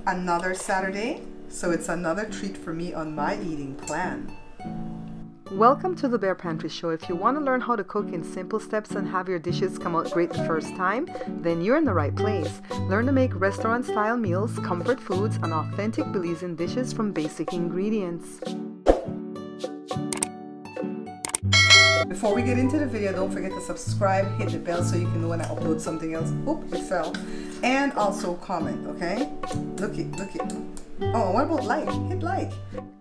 Another Saturday, so it's another treat for me on my eating plan. Welcome to the Bare Pantry Show. If you want to learn how to cook in simple steps and have your dishes come out great the first time, then you're in the right place. Learn to make restaurant-style meals, comfort foods, and authentic Belizean dishes from basic ingredients. Before we get into the video, don't forget to subscribe, hit the bell so you can know when I upload something else. Oop, it fell. And also comment, okay? Look it. Oh, what about like? Hit like.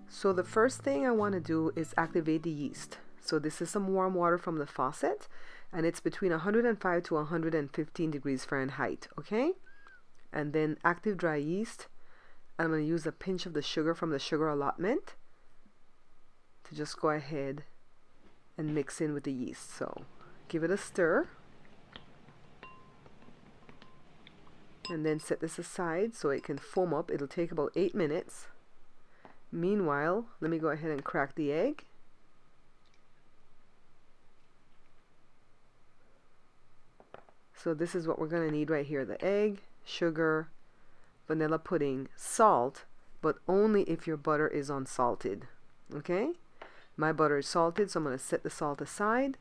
So the first thing I want to do is activate the yeast. So this is some warm water from the faucet, and it's between 105 to 115 degrees Fahrenheit, okay? And then active dry yeast. I'm going to use a pinch of the sugar from the sugar allotment to just go ahead and mix in with the yeast. So give it a stir. And then set this aside so it can foam up. It'll take about 8 minutes. Meanwhile, let me go ahead and crack the egg. So this is what we're going to need right here. The egg, sugar, vanilla pudding, salt, but only if your butter is unsalted. Okay? My butter is salted, so I'm going to set the salt aside.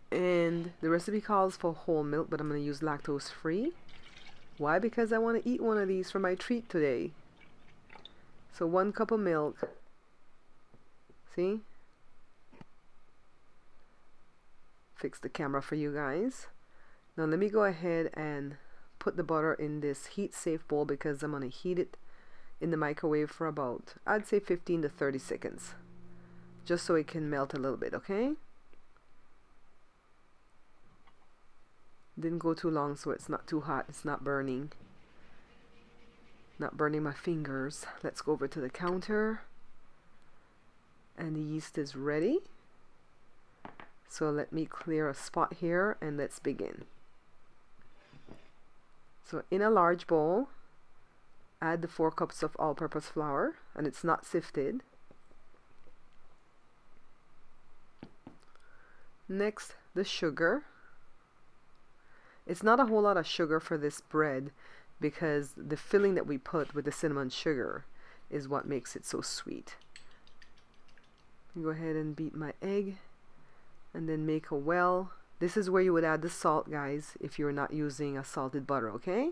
And the recipe calls for whole milk, but I'm going to use lactose free. Why? Because I want to eat one of these for my treat today. So 1 cup of milk. See? Fix the camera for you guys. Now let me go ahead and put the butter in this heat safe bowl because I'm going to heat it in the microwave for about, I'd say 15 to 30 seconds. Just so it can melt a little bit, okay? Didn't go too long so it's not too hot, it's not burning. Not burning my fingers. Let's go over to the counter. And the yeast is ready. So let me clear a spot here and let's begin. So in a large bowl, add the 4 cups of all-purpose flour, and it's not sifted. Next, the sugar. It's not a whole lot of sugar for this bread because the filling that we put with the cinnamon sugar is what makes it so sweet. Go ahead and beat my egg and then make a well. This is where you would add the salt, guys, if you're not using a salted butter, okay?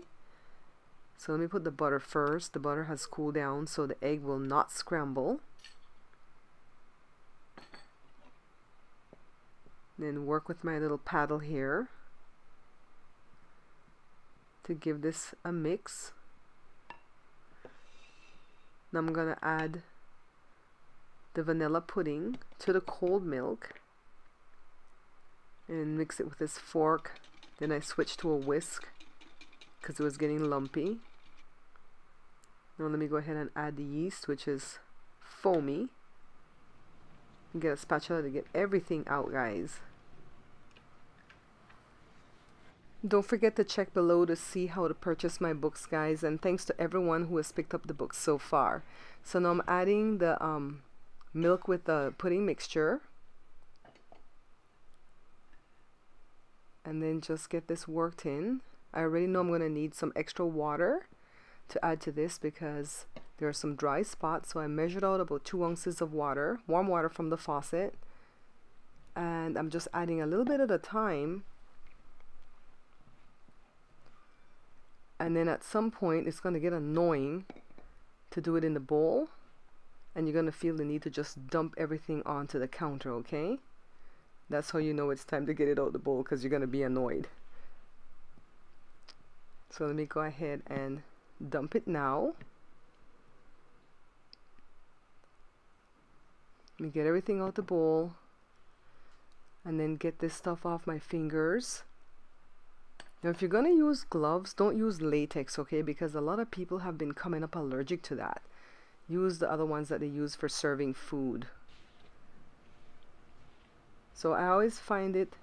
So let me put the butter first. The butter has cooled down so the egg will not scramble. Then work with my little paddle here to give this a mix. Now I'm gonna add the vanilla pudding to the cold milk and mix it with this fork. Then I switched to a whisk because it was getting lumpy. Now let me go ahead and add the yeast, which is foamy. Get a spatula to get everything out, guys. Don't forget to check below to see how to purchase my books, guys, and thanks to everyone who has picked up the books so far. So now I'm adding the milk with the pudding mixture, and then just get this worked in. I already know I'm going to need some extra water to add to this because there are some dry spots, so I measured out about 2 ounces of water, warm water from the faucet, and I'm just adding a little bit at a time. And then at some point it's going to get annoying to do it in the bowl, and you're going to feel the need to just dump everything onto the counter, okay? That's how you know it's time to get it out the bowl, because you're going to be annoyed. So let me go ahead and dump it now. Let me get everything out the bowl and then get this stuff off my fingers. Now if you're going to use gloves, don't use latex, okay? Because a lot of people have been coming up allergic to that. Use the other ones that they use for serving food. So I always find it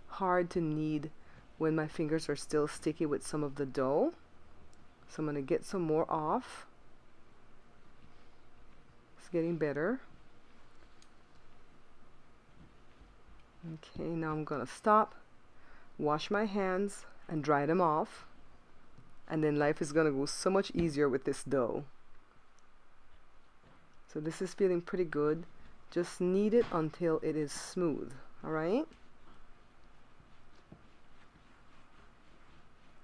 hard to knead when my fingers are still sticky with some of the dough. So I'm going to get some more off. It's getting better. Okay, now I'm going to stop, wash my hands, and dry them off. and then life is gonna go so much easier with this dough. So this is feeling pretty good. Just knead it until it is smooth. Alright?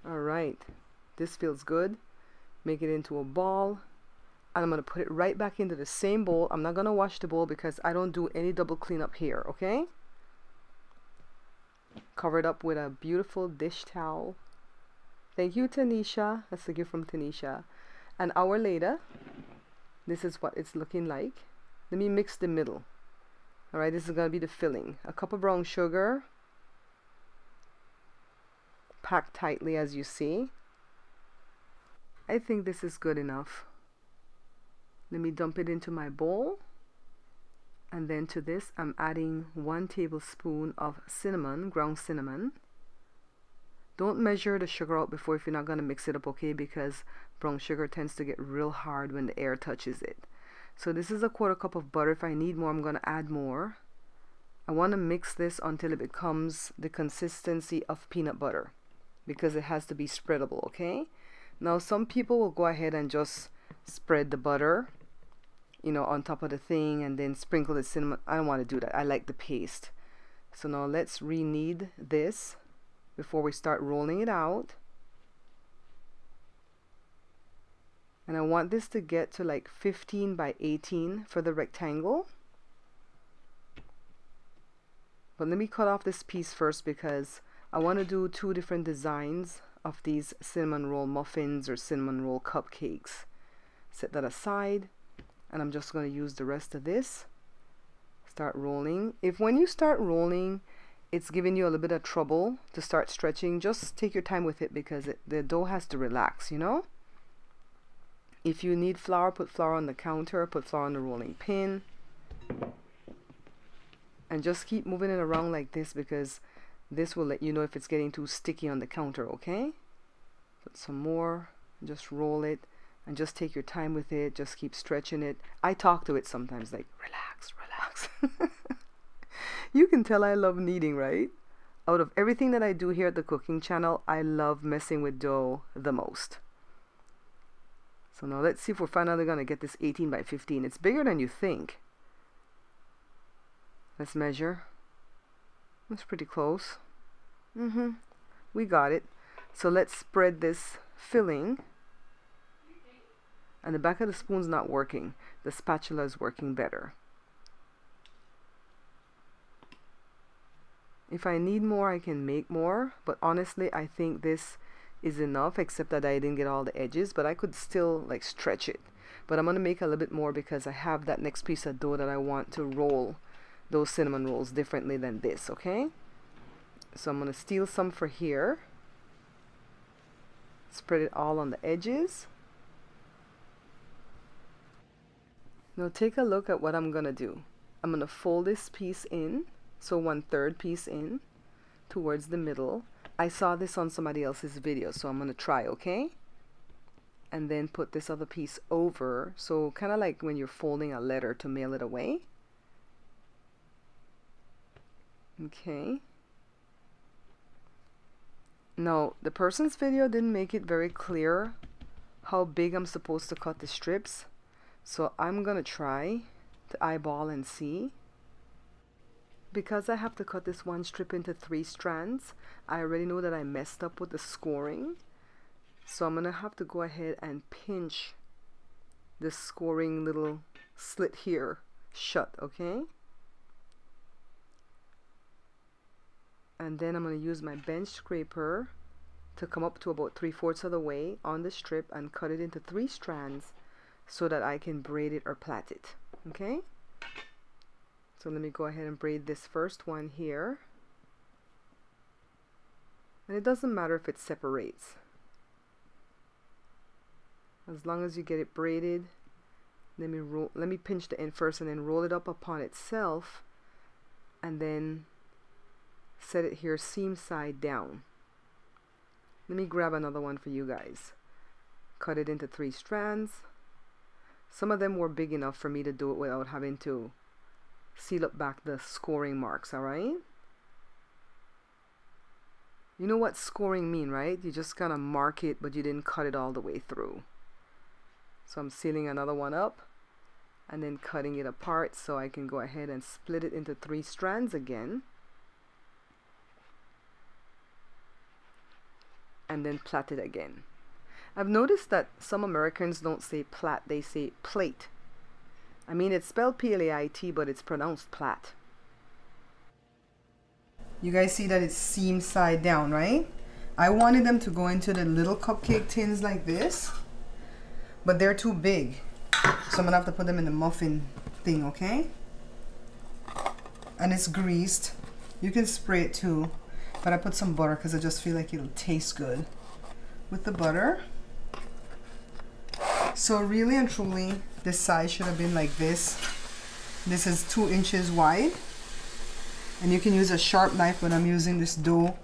Alright. This feels good. Make it into a ball. And I'm going to put it right back into the same bowl. I'm not going to wash the bowl because I don't do any double cleanup here. Okay? Cover it up with a beautiful dish towel. Thank you, Tanisha. That's a gift from Tanisha. An hour later, this is what it's looking like. Let me mix the middle. Alright, this is going to be the filling. A cup of brown sugar. Packed tightly as you see. I think this is good enough. Let me dump it into my bowl. And then to this, I'm adding 1 tablespoon of cinnamon, ground cinnamon. Don't measure the sugar out before if you're not going to mix it up, okay? Because brown sugar tends to get real hard when the air touches it. So this is a 1/4 cup of butter. If I need more, I'm going to add more. I want to mix this until it becomes the consistency of peanut butter, because it has to be spreadable, okay? Now some people will go ahead and just spread the butter, you know, on top of the thing and then sprinkle the cinnamon. I don't want to do that. I like the paste. So now let's re-knead this before we start rolling it out. And I want this to get to like 15 by 18 for the rectangle. But let me cut off this piece first because I want to do 2 different designs of these cinnamon roll muffins or cinnamon roll cupcakes. Set that aside, and I'm just going to use the rest of this. Start rolling. If when you start rolling it's giving you a little bit of trouble to start stretching, just take your time with it because the dough has to relax, you know. If you need flour, put flour on the counter, put flour on the rolling pin, and just keep moving it around like this because this will let you know if it's getting too sticky on the counter, okay? Put some more, just roll it, and just take your time with it. Just keep stretching it. I talk to it sometimes like, relax, relax. You can tell I love kneading, right? Out of everything that I do here at the cooking channel, I love messing with dough the most. So now let's see if we're finally going to get this 18 by 15. It's bigger than you think. Let's measure. That's pretty close. We got it. So let's spread this filling. And the back of the spoon's not working. The spatula is working better. If I need more, I can make more. But honestly, I think this is enough, except that I didn't get all the edges. But I could still like stretch it. But I'm going to make a little bit more because I have that next piece of dough that I want to roll those cinnamon rolls differently than this, okay? So I'm going to steal some for here. Spread it all on the edges. Now take a look at what I'm going to do. I'm going to fold this piece in, so 1/3 piece in towards the middle. I saw this on somebody else's video, so I'm going to try, okay? And then put this other piece over, so kind of like when you're folding a letter to mail it away. Okay. Now, the person's video didn't make it very clear how big I'm supposed to cut the strips. So I'm going to try to eyeball and see. Because I have to cut this one strip into 3 strands, I already know that I messed up with the scoring. So I'm going to have to go ahead and pinch this scoring little slit here shut, okay? And then I'm going to use my bench scraper to come up to about 3/4 of the way on the strip and cut it into 3 strands so that I can braid it or plait it. Okay? So let me go ahead and braid this first one here. And it doesn't matter if it separates. As long as you get it braided, let me pinch the end first and then roll it up upon itself and then set it here seam side down. Let me grab another one for you guys. Cut it into 3 strands. Some of them were big enough for me to do it without having to seal up back the scoring marks, alright? You know what scoring mean, right? You just kind of mark it, but you didn't cut it all the way through. So I'm sealing another one up and then cutting it apart so I can go ahead and split it into 3 strands again. And then plait it again. I've noticed that some Americans don't say plait, they say plait. I mean, it's spelled P-L-A-I-T, but it's pronounced plait. You guys see that it's seam side down, right? I wanted them to go into the little cupcake tins like this, but they're too big. So I'm gonna have to put them in the muffin thing, okay? And it's greased. You can spray it too, but I put some butter because I just feel like it'll taste good with the butter. So really and truly, this size should have been like this. This is 2 inches wide. And you can use a sharp knife, but I'm using this dough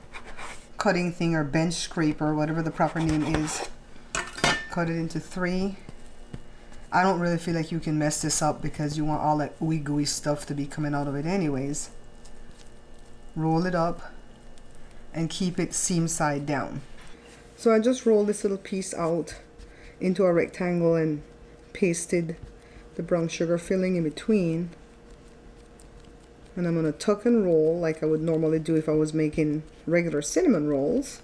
cutting thing or bench scraper, whatever the proper name is. Cut it into 3. I don't really feel like you can mess this up because you want all that ooey gooey stuff to be coming out of it anyways. Roll it up and keep it seam side down. So I just rolled this little piece out into a rectangle and pasted the brown sugar filling in between. And I'm going to tuck and roll like I would normally do if I was making regular cinnamon rolls.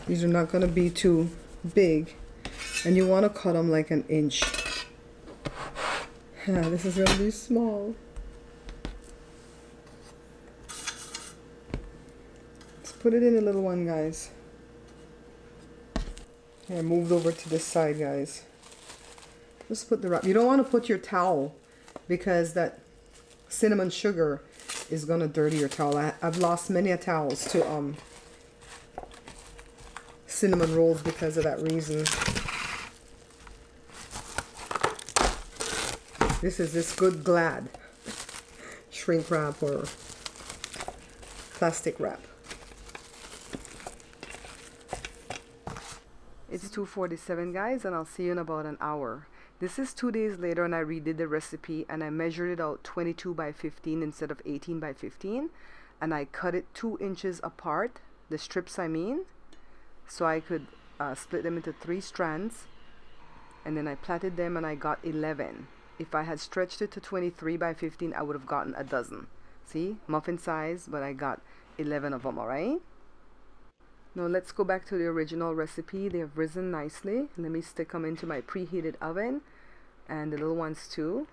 These are not going to be too big. And you want to cut them like 1 inch. This is going to be small. Let's put it in a little one, guys. I moved over to this side, guys. Just put the wrap. You don't want to put your towel because that cinnamon sugar is gonna dirty your towel. I've lost many a towels to cinnamon rolls because of that reason. This is this good Glad shrink wrap or plastic wrap. It's 2:47, guys, and I'll see you in about an hour. This is 2 days later, and I redid the recipe, and I measured it out 22 by 15 instead of 18 by 15, and I cut it 2 inches apart, the strips I mean, so I could split them into 3 strands, and then I plaited them, and I got 11. If I had stretched it to 23 by 15, I would have gotten a dozen. See, muffin size, but I got 11 of them, all right? Now let's go back to the original recipe. They have risen nicely. Let me stick them into my preheated oven, and the little ones too.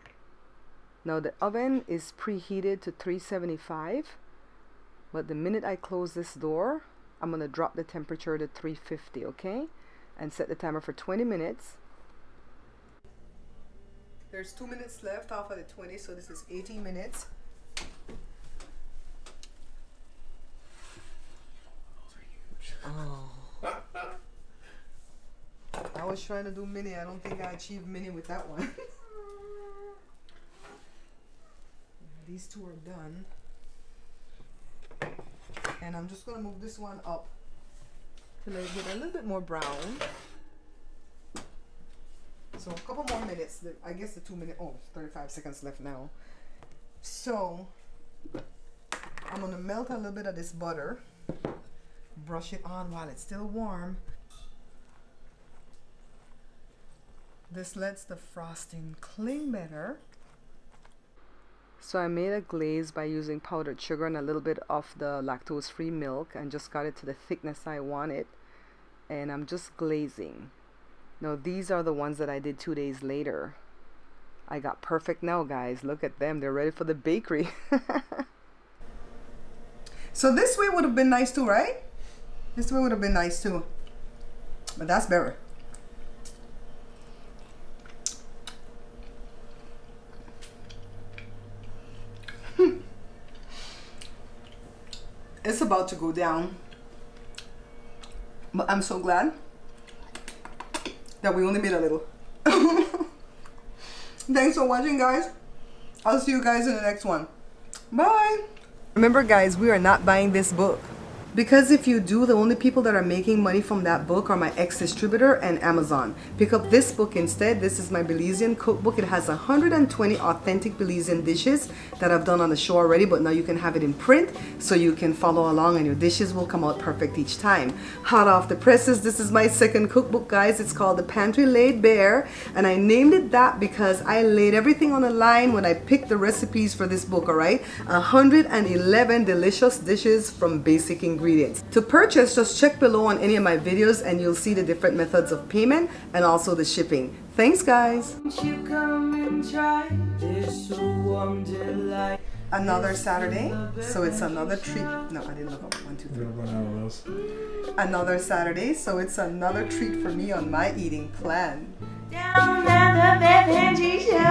Now the oven is preheated to 375, but the minute I close this door, I'm going to drop the temperature to 350, okay? And set the timer for 20 minutes. There's 2 minutes left off of the 20, so this is 18 minutes. Oh. I was trying to do mini. I don't think I achieved mini with that one. These 2 are done. And I'm just going to move this one up to let it get a little bit more brown. So a couple more minutes. I guess the 2 minute, 35 seconds left now. So I'm going to melt a little bit of this butter. Brush it on while it's still warm. This lets the frosting cling better. So I made a glaze by using powdered sugar and a little bit of the lactose-free milk and just got it to the thickness I wanted. And I'm just glazing. Now these are the ones that I did 2 days later. I got perfect now, guys. Look at them. They're ready for the bakery. So this way would have been nice too, right? This way would have been nice too. But that's better. It's about to go down. But I'm so glad that we only made a little. Thanks for watching, guys. I'll see you guys in the next one. Bye. Remember, guys, we are not buying this book. Because if you do, the only people that are making money from that book are my ex-distributor and Amazon. Pick up this book instead. This is my Belizean cookbook. It has 120 authentic Belizean dishes that I've done on the show already, but now you can have it in print so you can follow along and your dishes will come out perfect each time. Hot off the presses, this is my second cookbook, guys. It's called the Pantry Laid Bare, and I named it that because I laid everything on the line when I picked the recipes for this book, all right? 111 delicious dishes from basic ingredients. To purchase, just check below on any of my videos and you'll see the different methods of payment and also the shipping. Thanks, guys. You come and try this warm delight. Another Saturday, so it's another treat. No, I didn't look up. 1, 2, 3. We're gonna run out of those. Another Saturday, so it's another treat for me on my eating plan. Down at the Bed Pantry Show.